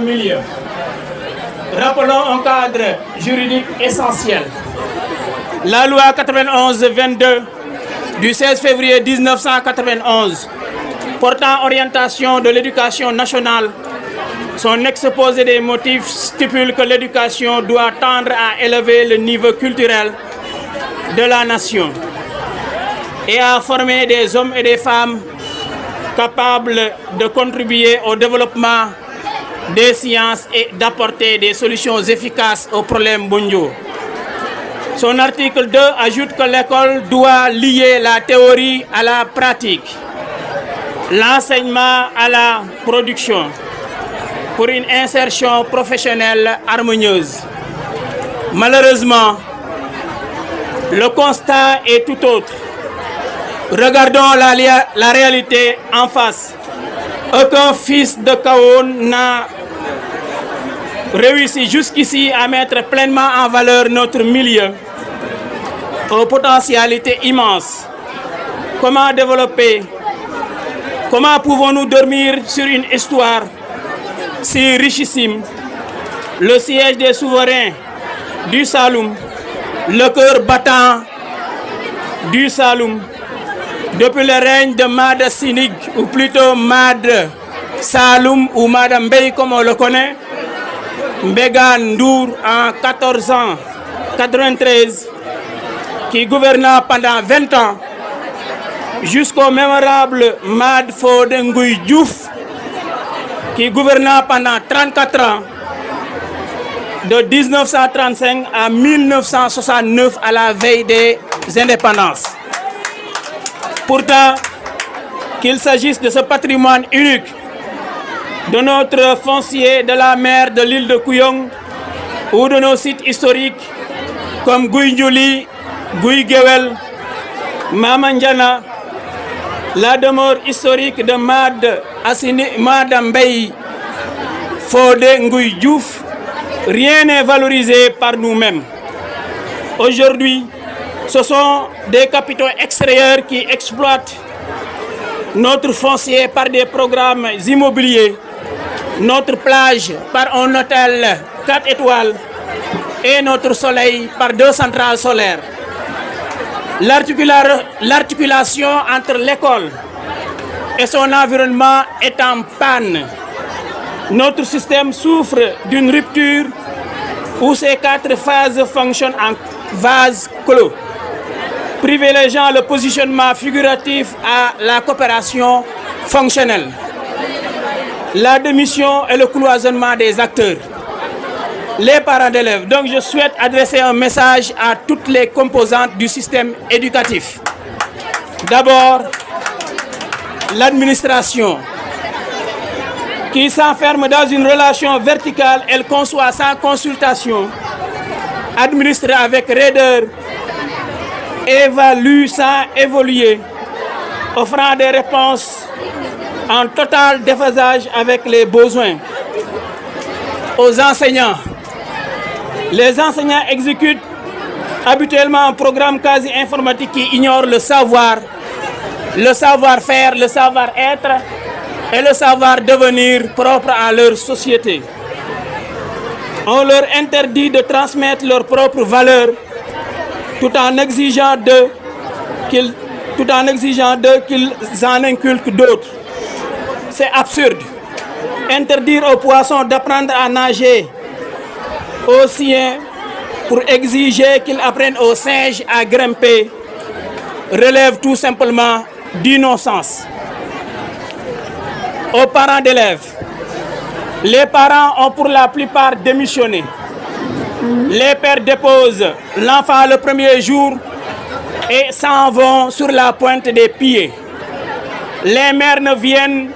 milieu. Rappelons un cadre juridique essentiel. La loi 91-22 du 16 février 1991 portant orientation de l'éducation nationale, son exposé des motifs stipule que l'éducation doit tendre à élever le niveau culturel de la nation et à former des hommes et des femmes capables de contribuer au développement des sciences et d'apporter des solutions efficaces aux problèmes mondiaux. Son article 2 ajoute que l'école doit lier la théorie à la pratique, l'enseignement à la production, pour une insertion professionnelle harmonieuse. Malheureusement, le constat est tout autre. Regardons la réalité en face. Aucun fils de Kahone n'a réussi jusqu'ici à mettre pleinement en valeur notre milieu aux potentialités immenses. Comment développer? Comment pouvons-nous dormir sur une histoire si richissime? Le siège des souverains du Saloum, le cœur battant du Saloum, depuis le règne de Mad Sinig, ou plutôt Mad Saloum ou Mad Mbey comme on le connaît, Mbégan Ndour en 1493, qui gouverna pendant 20 ans, jusqu'au mémorable Mad Fodé Nguy Diouf, qui gouverna pendant 34 ans, de 1935 à 1969 à la veille des indépendances. Pourtant, qu'il s'agisse de ce patrimoine unique, de notre foncier de la mer de l'île de Kouyong ou de nos sites historiques comme Guy Ndiouli, Guy Guewel, Mamandiana, la demeure historique de Mad Mbey Fodé Nguy Diouf, rien n'est valorisé par nous-mêmes. Aujourd'hui, ce sont des capitaux extérieurs qui exploitent notre foncier par des programmes immobiliers, notre plage par un hôtel 4 étoiles et notre soleil par 2 centrales solaires. L'articulation entre l'école et son environnement est en panne. Notre système souffre d'une rupture où ces 4 phases fonctionnent en vase clos, privilégiant le positionnement figuratif à la coopération fonctionnelle, la démission et le cloisonnement des acteurs, les parents d'élèves. Donc je souhaite adresser un message à toutes les composantes du système éducatif. D'abord, l'administration, qui s'enferme dans une relation verticale, elle conçoit sans consultation, administre avec raideur, évalue sans évoluer, offrant des réponses en total déphasage avec les besoins. Aux enseignants, les enseignants exécutent habituellement un programme quasi informatique qui ignore le savoir, le savoir-faire, le savoir-être et le savoir-devenir propre à leur société. On leur interdit de transmettre leurs propres valeurs tout en exigeant d'eux qu'ils en inculquent d'autres. C'est absurde. Interdire aux poissons d'apprendre à nager, aux siens pour exiger qu'ils apprennent aux singes à grimper, relève tout simplement d'innocence. Aux parents d'élèves, les parents ont pour la plupart démissionné. Les pères déposent l'enfant le premier jour et s'en vont sur la pointe des pieds. Les mères ne viennent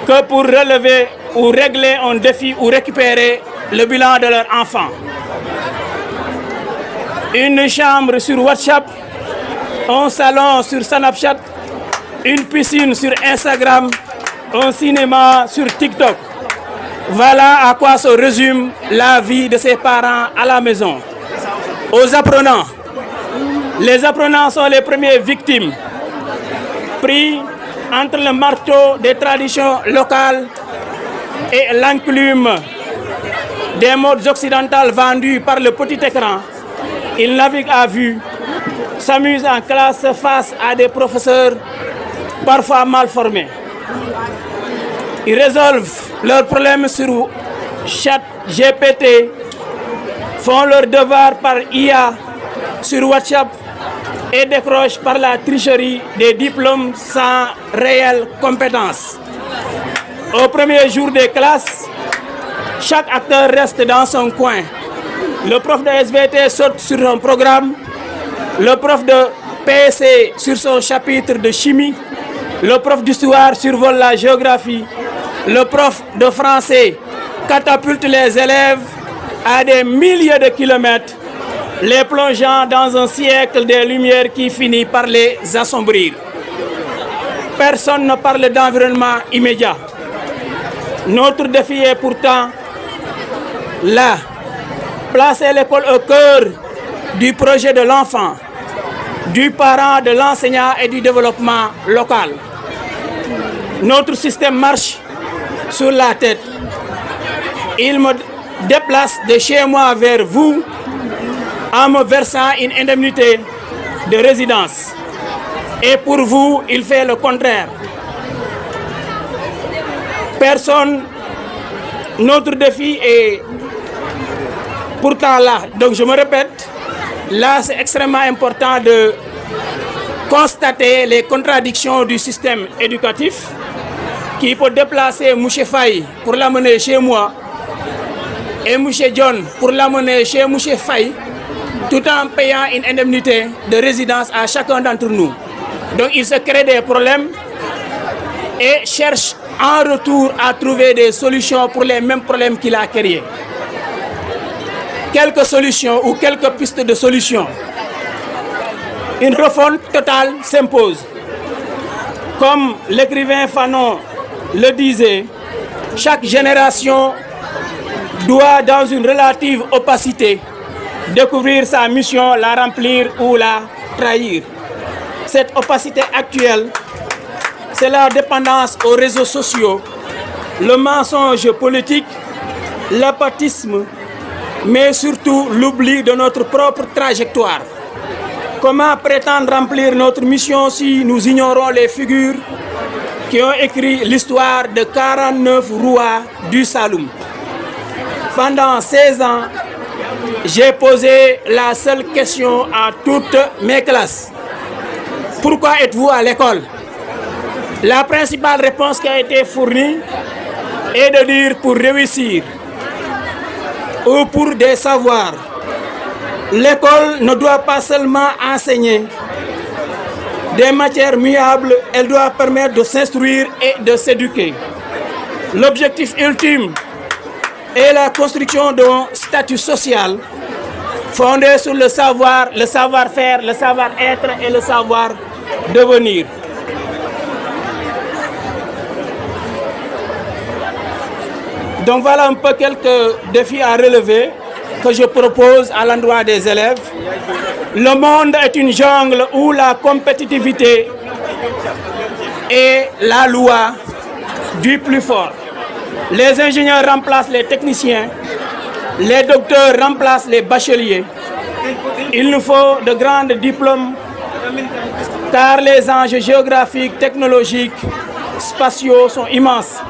que pour relever ou régler un défi ou récupérer le bilan de leur enfant. Une chambre sur WhatsApp, un salon sur Snapchat, une piscine sur Instagram, un cinéma sur TikTok. Voilà à quoi se résume la vie de ses parents à la maison. Aux apprenants, les apprenants sont les premières victimes, pris entre le marteau des traditions locales et l'enclume des modes occidentales vendus par le petit écran, ils naviguent à vue, s'amusent en classe face à des professeurs parfois mal formés. Ils résolvent leurs problèmes sur ChatGPT, font leurs devoirs par IA sur WhatsApp et décrochent par la tricherie des diplômes sans réelle compétence. Au premier jour des classes, chaque acteur reste dans son coin. Le prof de SVT saute sur un programme, le prof de PSC sur son chapitre de chimie, le prof d'histoire survole la géographie, le prof de français catapulte les élèves à des milliers de kilomètres, les plongeant dans un siècle des lumières qui finit par les assombrir. Personne ne parle d'environnement immédiat. Notre défi est pourtant là. Placer l'école au cœur du projet de l'enfant, du parent, de l'enseignant et du développement local. Notre système marche sur la tête. Il me déplace de chez moi vers vous en me versant une indemnité de résidence. Et pour vous, il fait le contraire. Personne, notre défi est pourtant là. Donc je me répète, là c'est extrêmement important de constater les contradictions du système éducatif qui peut déplacer M. Faye pour l'amener chez moi et M. John pour l'amener chez M. Faye tout en payant une indemnité de résidence à chacun d'entre nous. Donc il se crée des problèmes et cherche en retour à trouver des solutions pour les mêmes problèmes qu'il a créés. Quelques solutions ou quelques pistes de solutions. Une refonte totale s'impose. Comme l'écrivain Fanon le disait, chaque génération doit, dans une relative opacité, découvrir sa mission, la remplir ou la trahir. Cette opacité actuelle, c'est la dépendance aux réseaux sociaux, le mensonge politique, l'apathisme, mais surtout l'oubli de notre propre trajectoire. Comment prétendre remplir notre mission si nous ignorons les figures qui ont écrit l'histoire de 49 rois du Saloum? Pendant 16 ans, j'ai posé la seule question à toutes mes classes. Pourquoi êtes-vous à l'école? La principale réponse qui a été fournie est de dire pour réussir ou pour des savoirs. L'école ne doit pas seulement enseigner des matières muables, elle doit permettre de s'instruire et de s'éduquer. L'objectif ultime est la construction d'un statut social fondé sur le savoir, le savoir-faire, le savoir-être et le savoir-devenir. Donc voilà un peu quelques défis à relever que je propose à l'endroit des élèves. Le monde est une jungle où la compétitivité est la loi du plus fort. Les ingénieurs remplacent les techniciens, les docteurs remplacent les bacheliers. Il nous faut de grands diplômes car les enjeux géographiques, technologiques, spatiaux sont immenses.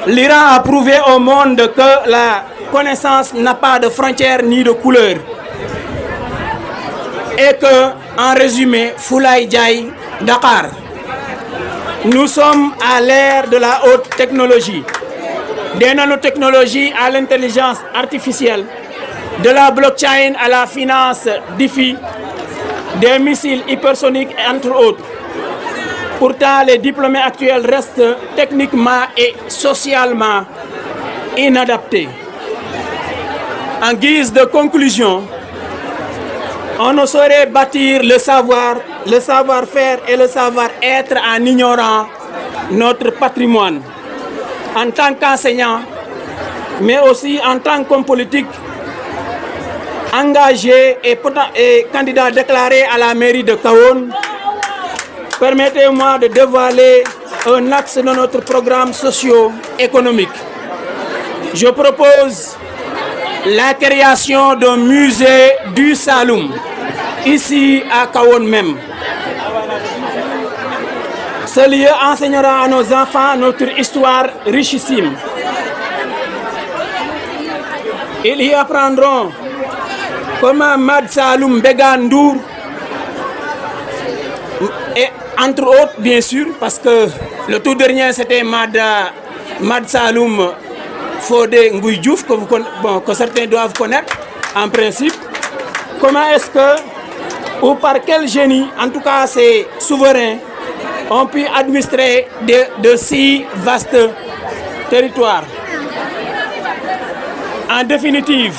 L'Iran a prouvé au monde que la connaissance n'a pas de frontières ni de couleurs. Et que, en résumé, Foulaye Diaye, Dakar. Nous sommes à l'ère de la haute technologie, des nanotechnologies à l'intelligence artificielle, de la blockchain à la finance DeFi, des missiles hypersoniques, entre autres. Pourtant, les diplômés actuels restent techniquement et socialement inadaptés. En guise de conclusion, on ne saurait bâtir le savoir, le savoir-faire et le savoir-être en ignorant notre patrimoine. En tant qu'enseignant, mais aussi en tant qu'homme politique, engagé et candidat déclaré à la mairie de Kahone, permettez-moi de dévoiler un axe de notre programme socio-économique. je propose la création d'un musée du Saloum, ici à Kahone même. Ce lieu enseignera à nos enfants notre histoire richissime. Ils y apprendront comment Mad Saloum Mbégan Ndour, et entre autres bien sûr, parce que le tout dernier c'était Mad Saloum Fodé Ngouille Diouf, que certains doivent connaître en principe. Comment est-ce que, ou par quel génie, en tout cas ces souverains, ont pu administrer de si vastes territoires. En définitive,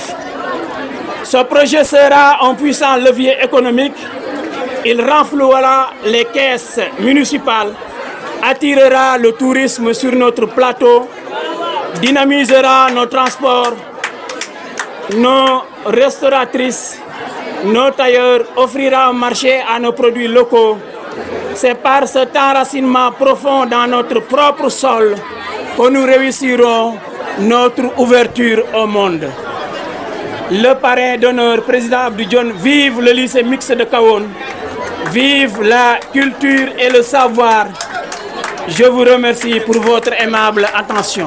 ce projet sera un puissant levier économique. Il renflouera les caisses municipales, attirera le tourisme sur notre plateau, dynamisera nos transports, nos restauratrices, nos tailleurs, offrira un marché à nos produits locaux. C'est par cet enracinement profond dans notre propre sol que nous réussirons notre ouverture au monde. Le parrain d'honneur, président Abdou Dione, vive le lycée mixte de Kahone, vive la culture et le savoir. Je vous remercie pour votre aimable attention.